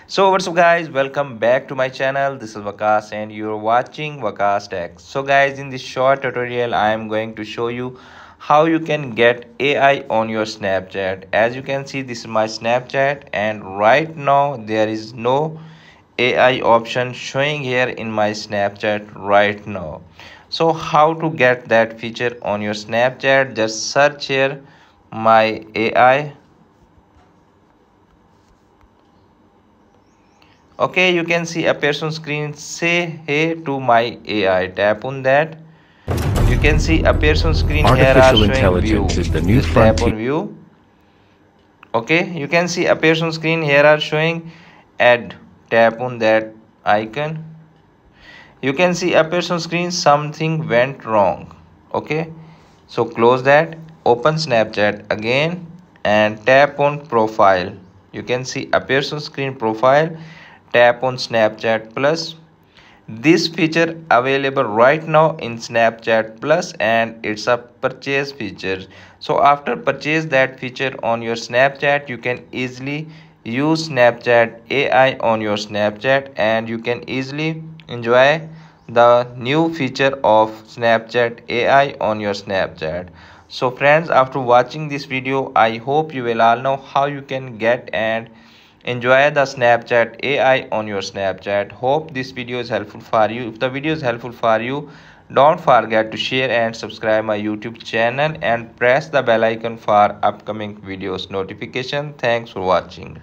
So what's up guys, welcome back to my channel. This is Vakas and you're watching Vakas Tech. So guys, in this short tutorial I am going to show you how you can get AI on your Snapchat. As you can see, this is my Snapchat and right now there is no AI option showing here in my Snapchat right now. So how to get that feature on your Snapchat? Just search here my AI. Okay, you can see appears on screen. Say hey to my AI. Tap on that. You can see appears on screen. Here are Artificial showing view. intelligence is the new Just tap frontier. on view. Okay, you can see appears on screen. Here are showing add. Tap on that icon. You can see appears on screen something went wrong. Okay, so close that. Open Snapchat again and tap on profile. You can see appears on screen profile. Tap on Snapchat Plus. This feature available right now in Snapchat Plus and it's a purchase feature. So after purchase that feature on your Snapchat, you can easily use Snapchat AI on your Snapchat and you can easily enjoy the new feature of Snapchat AI on your Snapchat. So friends, after watching this video, I hope you will all know how you can get and enjoy the Snapchat AI on your Snapchat. Hope this video is helpful for you. If the video is helpful for you, don't forget to share and subscribe my YouTube channel and press the bell icon for upcoming videos notification. Thanks for watching.